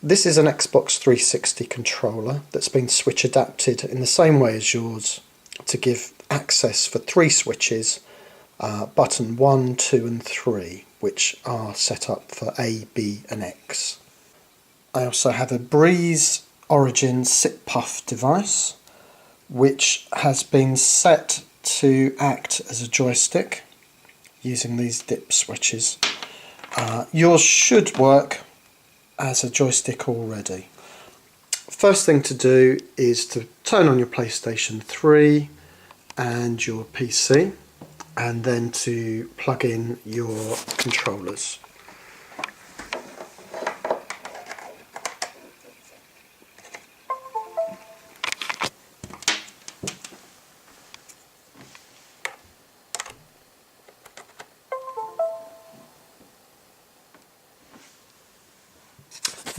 This is an Xbox 360 controller that's been switch adapted in the same way as yours to give access for 3 switches, button 1, 2 and 3, which are set up for A, B and X. I also have a Breeze Origin SIP Puff device which has been set to act as a joystick using these dip switches. Yours should work as a joystick already. First thing to do is to turn on your PlayStation 3 and your PC, and then to plug in your controllers.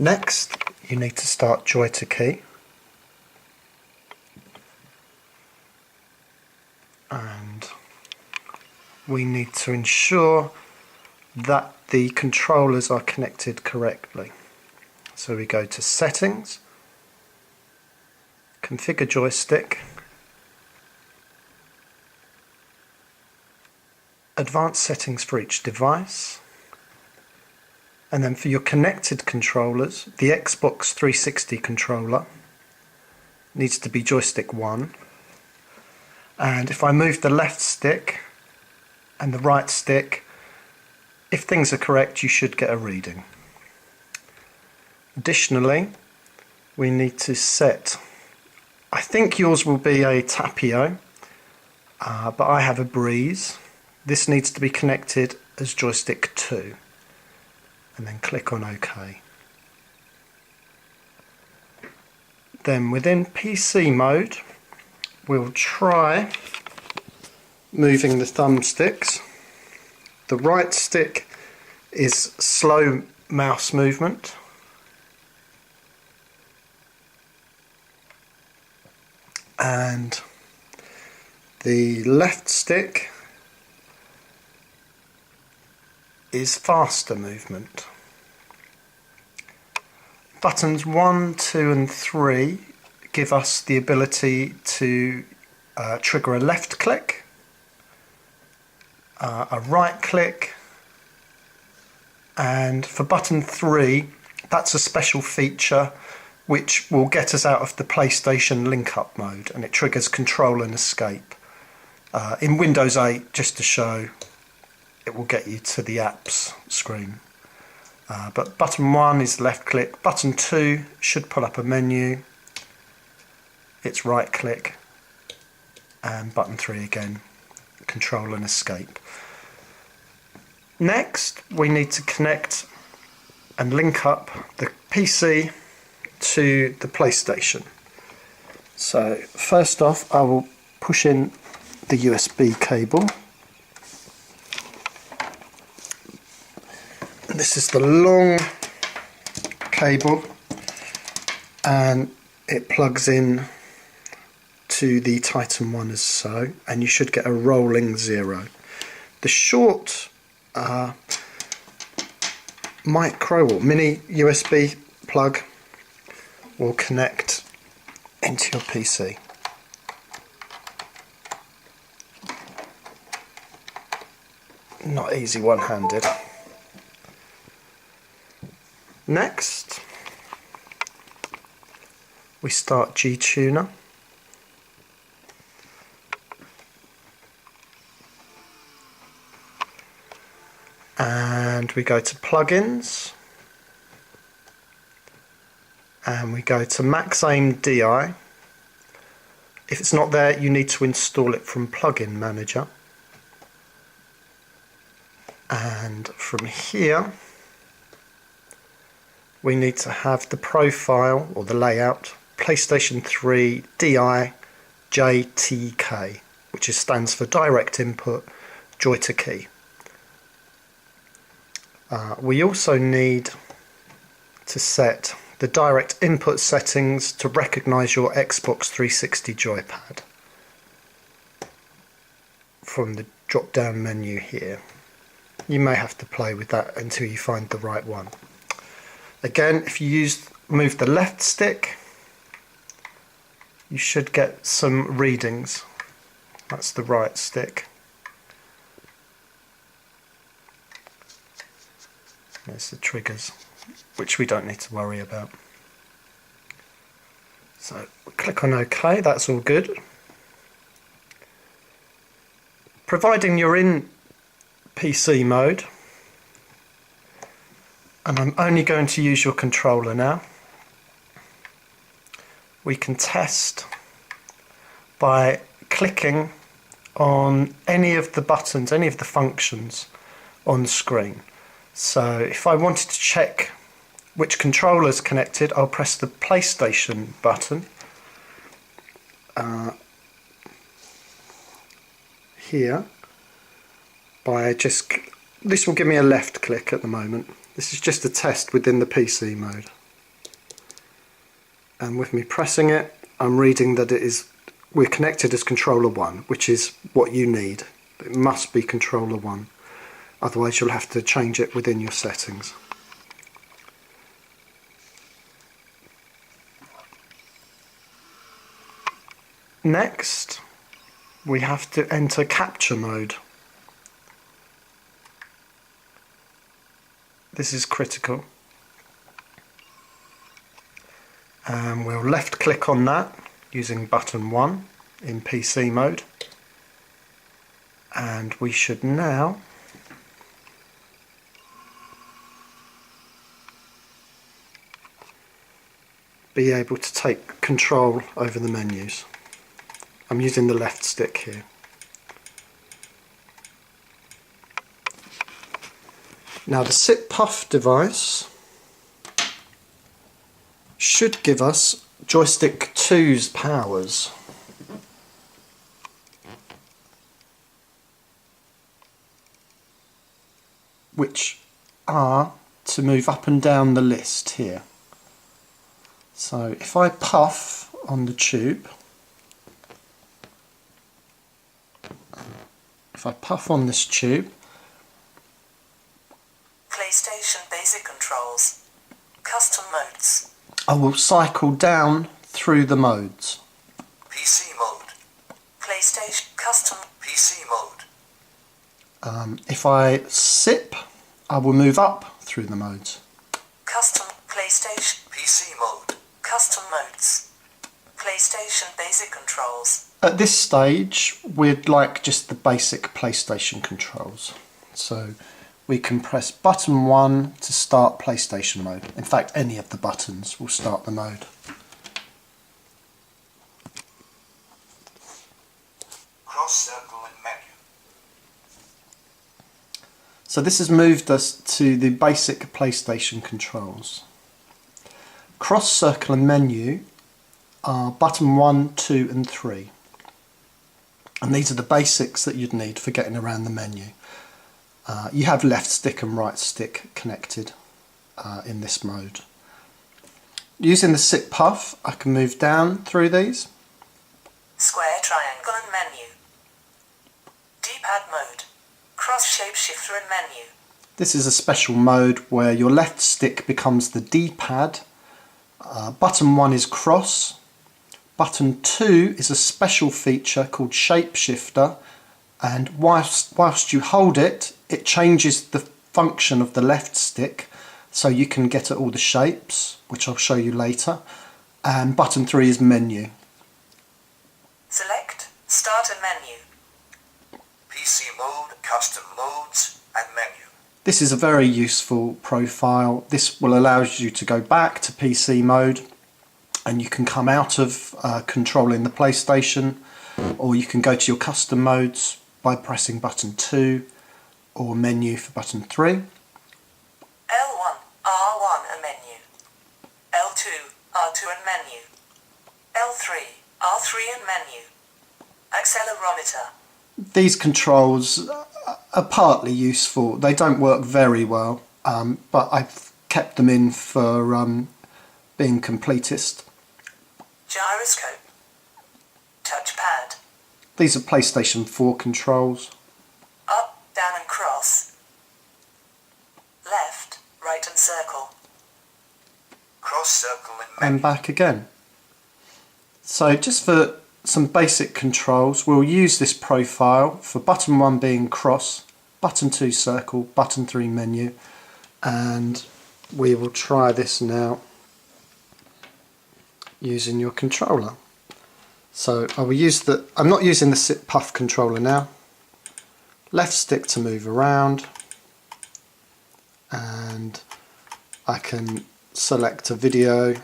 Next, you need to start Joy2Key, and we need to ensure that the controllers are connected correctly. So we go to Settings, Configure Joystick, Advanced Settings for each device, and then for your connected controllers, the Xbox 360 controller needs to be joystick 1. And if I move the left stick and the right stick, if things are correct, you should get a reading. Additionally, we need to set, I think yours will be a Tapio, but I have a Breeze. This needs to be connected as joystick 2. And then click on OK. Then within PC mode, we'll try moving the thumbsticks. The right stick is slow mouse movement. And the left stick is faster movement. Buttons 1, 2 and 3 give us the ability to trigger a left click, a right click, and for button 3, that's a special feature which will get us out of the PlayStation link-up mode, and it triggers control and escape. In Windows 8, just to show, it will get you to the apps screen. But button 1 is left click, button 2 should pull up a menu, it's right click, and button 3 again, control and escape. Next, we need to connect and link up the PC to the PlayStation. So first off, I will push in the USB cable. This is the long cable, and it plugs in to the Titan one as so, and you should get a rolling 0. The short micro or mini USB plug will connect into your PC. Not easy one-handed. Next, we start GTuner. And we go to plugins, and we go to Max Aim DI. If it's not there, you need to install it from Plugin Manager. And from here, we need to have the profile or the layout PlayStation 3 DI JTK, which stands for Direct Input Joy2Key. We also need to set the direct input settings to recognise your Xbox 360 joypad from the drop down menu here. You may have to play with that until you find the right one. Again, if you move the left stick, you should get some readings. That's the right stick. There's the triggers, which we don't need to worry about. So click on OK, that's all good. Providing you're in PC mode, and I'm only going to use your controller now, we can test by clicking on any of the buttons, any of the functions on screen. So if I wanted to check which controller is connected, I'll press the PlayStation button here by this will give me a left click at the moment. This is just a test within the PC mode. And with me pressing it, I'm reading that we're connected as controller 1, which is what you need. It must be controller 1. Otherwise you'll have to change it within your settings. Next, we have to enter capture mode. This is critical. And we'll left click on that using button 1 in PC mode. And we should now be able to take control over the menus. I'm using the left stick here. Now the SIP puff device should give us joystick 2's powers. Which are to move up and down the list here. So if I puff on the tube, if I puff on this tube, PlayStation Basic Controls, Custom Modes, I will cycle down through the modes. PC Mode, PlayStation Custom PC Mode. If I SIP, I will move up through the modes. Custom PlayStation PC Mode, Custom Modes, PlayStation Basic Controls. At this stage, we'd like just the basic PlayStation controls. So we can press button 1 to start PlayStation mode. In fact, any of the buttons will start the mode. Cross circle and menu. So this has moved us to the basic PlayStation controls. Cross circle and menu are button 1, 2 and 3. And these are the basics that you'd need for getting around the menu. You have left stick and right stick connected in this mode. Using the SIP puff, I can move down through these. Square, triangle and menu. D-pad mode. Cross shapeshifter and menu. This is a special mode where your left stick becomes the D-pad. Button 1 is cross. Button 2 is a special feature called shapeshifter, and whilst you hold it, it changes the function of the left stick so you can get at all the shapes, which I'll show you later. And button 3 is menu. Select, start a menu. PC mode, custom modes and menu. This is a very useful profile. This will allow you to go back to PC mode, and you can come out of controlling the PlayStation, or you can go to your custom modes by pressing button 2 or menu for button 3. L1, R1 a menu. L2, R2 and menu. L3, R3 and menu. Accelerometer. These controls are partly useful. They don't work very well, but I've kept them in for being completist. Gyroscope. Touchpad. These are PlayStation 4 controls. Up, down and cross. Left, right and circle. cross circle in menu. and back again. So just for some basic controls, we'll use this profile for button 1 being cross, button 2 circle, button 3 menu, and we will try this now using your controller. So I will use I'm not using the sit puff controller now. Left stick to move around, and I can select a video,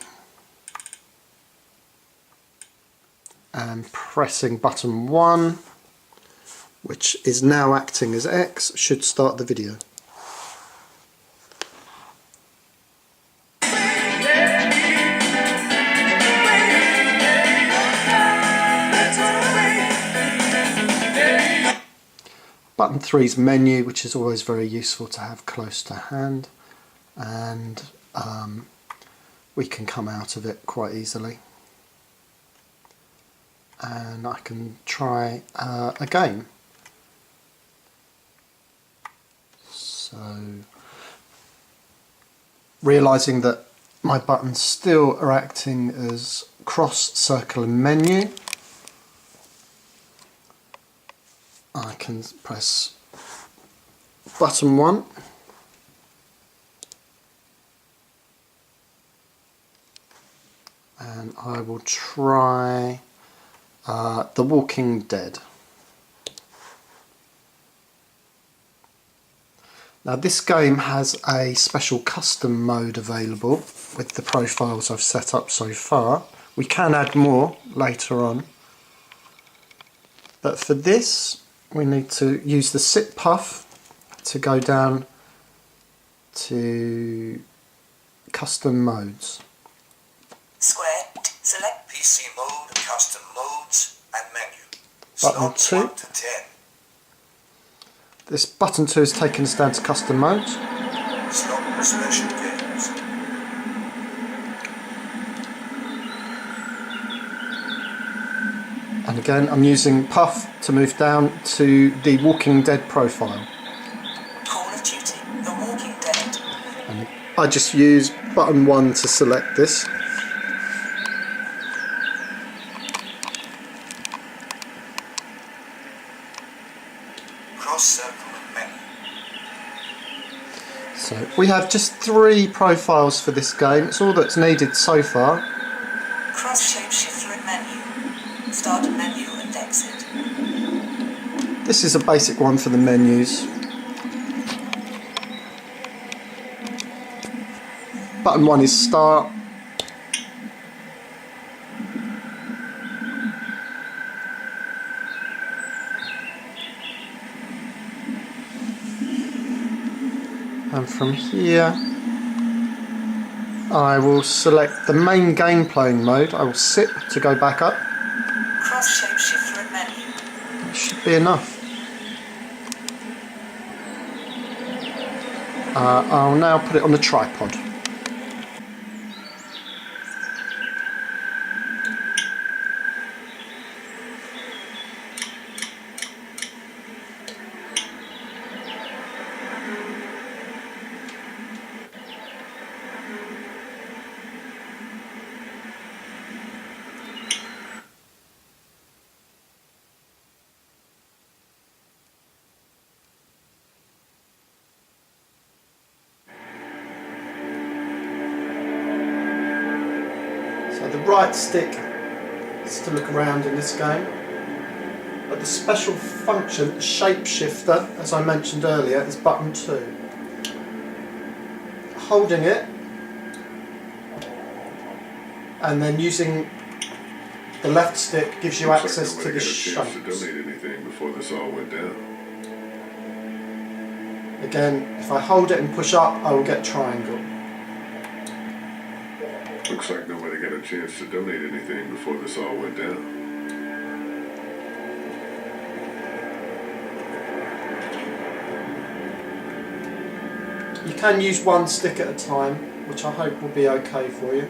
and pressing button 1, which is now acting as X, should start the video. Button 3's menu, which is always very useful to have close to hand, and we can come out of it quite easily. And I can try a game. So, realising that my buttons still are acting as cross, circle and menu, I can press button 1 and I will try The Walking Dead. Now this game has a special custom mode available with the profiles I've set up so far. We can add more later on, but for this we need to use the sit puff to go down to custom modes. Square, select PC mode, custom modes and menu. Button Slot 2. 1 to 10. This button 2 has taken us down to custom modes. Slot special games. And again I'm using puff to move down to the Walking Dead profile. Call of Duty, The Walking Dead. And I just use button 1 to select this. Cross circle and menu. So we have just 3 profiles for this game. It's all that's needed so far. Cross shapeshifter and menu. Start a menu and exit. This is a basic one for the menus. Button 1 is start. And from here I will select the main game playing mode. I will sit to go back up. Cross shapeshifter and menu. That should be enough. I'll now put it on the tripod. So the right stick is to look around in this game, but the special function, shapeshifter, as I mentioned earlier, is button 2. Holding it and then using the left stick gives you access to the shapes. To donate anything before this all went down. Again, if I hold it and push up, I will get triangle. Looks like nobody got a chance to donate anything before this all went down. You can use one stick at a time, which I hope will be okay for you.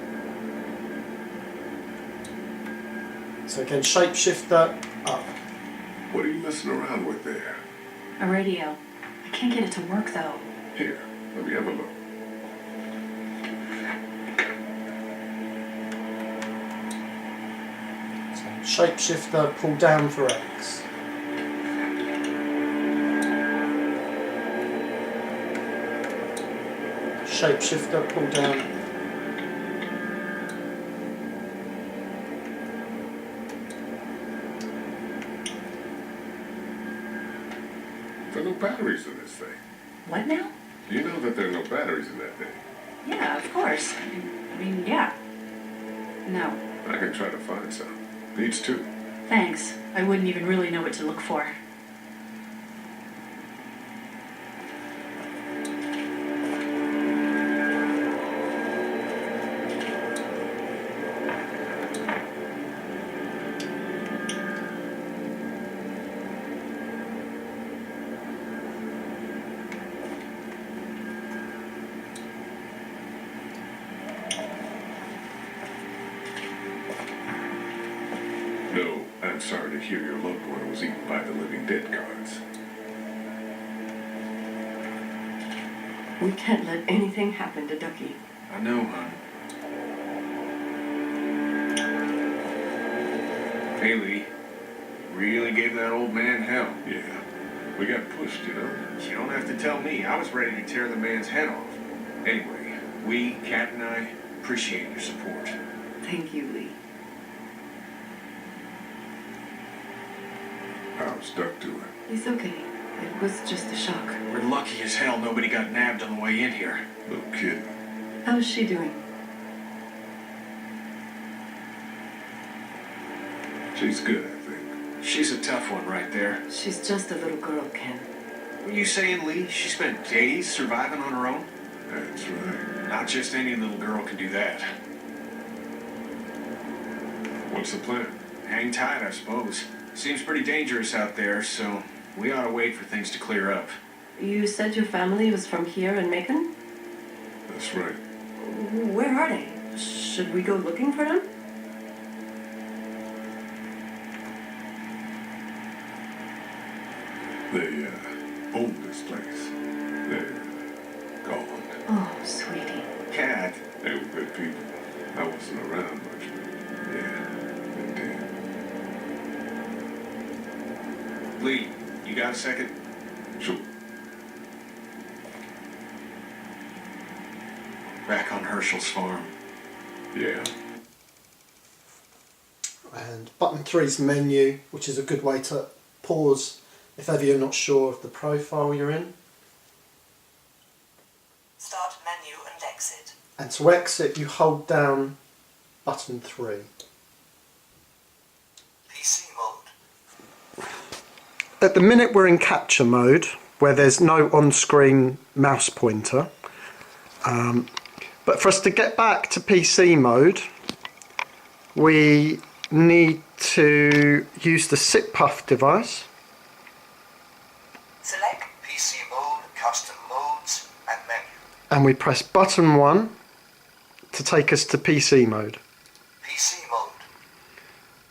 So again, shapeshifter, up. What are you messing around with there? A radio. I can't get it to work though. Here, let me have a look. Shapeshifter, pull down for X. Shapeshifter, pull down. There are no batteries in this thing. What now? Do you know that there are no batteries in that thing? Yeah, of course. Yeah. No. I can try to find some. Needs two. Thanks. I wouldn't even really know what to look for. No, I'm sorry to hear your loved one was eaten by the living dead guards. We can't let anything happen to Ducky. I know, hon. Haley really gave that old man hell. Yeah, we got pushed, you know. You don't have to tell me. I was ready to tear the man's head off. Anyway, we, Kat and I, appreciate your support. Thank you, Lee. I'm stuck to it. He's okay. It was just a shock. We're lucky as hell nobody got nabbed on the way in here. No kidding. How's she doing? She's good, I think. She's a tough one right there. She's just a little girl, Ken. Were you saying, Lee, she spent days surviving on her own? That's right. Not just any little girl can do that. What's the plan? Hang tight, I suppose. Seems pretty dangerous out there, so we ought to wait for things to clear up. You said your family was from here in Macon? That's right. Where are they? Should we go looking for them? They, owned this place. They're gone. Oh, sweetie. Kat, They were good people. I wasn't around much, but yeah, they did. Lee, you got a second? Sure. Back on Herschel's farm. Yeah. And button 3's menu, which is a good way to pause if ever you're not sure of the profile you're in. Start menu and exit. And to exit, you hold down button 3. PC mode. At the minute we're in capture mode, where there's no on-screen mouse pointer. But for us to get back to PC mode, we need to use the SIP-Puff device. Select PC mode, custom modes, and menu. And we press button 1 to take us to PC mode. PC mode.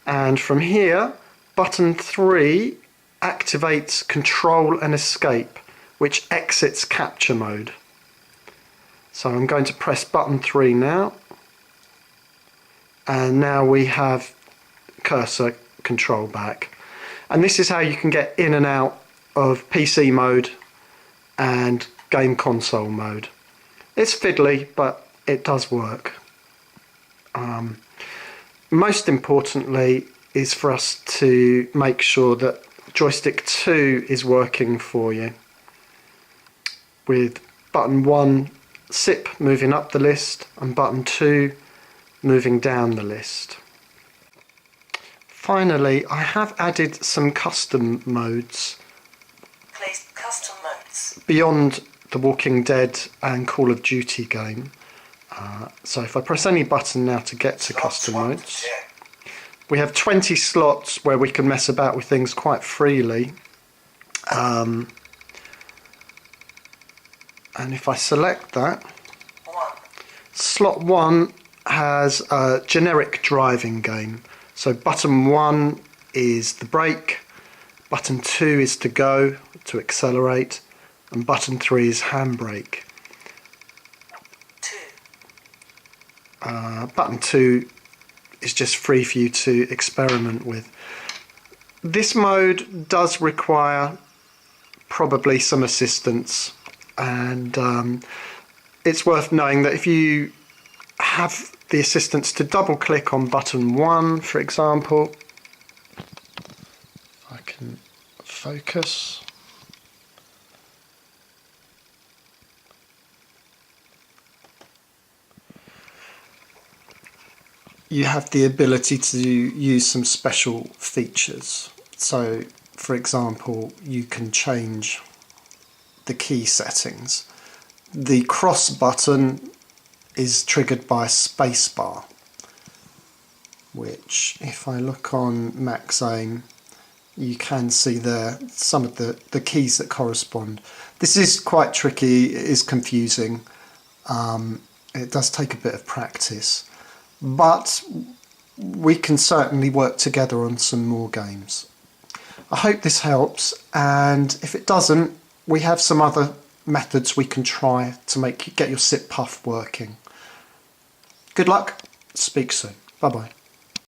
And from here, button 3 activates control and escape, which exits capture mode. So I'm going to press button 3 now. And now we have cursor control back. And this is how you can get in and out of PC mode and game console mode. It's fiddly, but it does work. Most importantly is for us to make sure that joystick 2 is working for you, with button 1 SIP moving up the list and button 2 moving down the list. Finally, I have added some custom modes Place custom modes. beyond the Walking Dead and Call of Duty game. So if I press any button now to get to custom modes, we have 20 slots where we can mess about with things quite freely. And if I select that, 1. slot 1 has a generic driving game. So button 1 is the brake, button 2 is to go, to accelerate, and button 3 is handbrake. 2. Button 2 is just free for you to experiment with. This mode does require probably some assistance, and it's worth knowing that if you have the assistance to double click on button 1, for example, if I can focus, you have the ability to use some special features. So, for example, you can change the key settings. The cross button is triggered by a spacebar, which, if I look on max aim, you can see there some of the keys that correspond. This is quite tricky, it is confusing, it does take a bit of practice, but we can certainly work together on some more games. I hope this helps, and if it doesn't, we have some other methods we can try to get your SIP puff working. Good luck, speak soon, bye bye.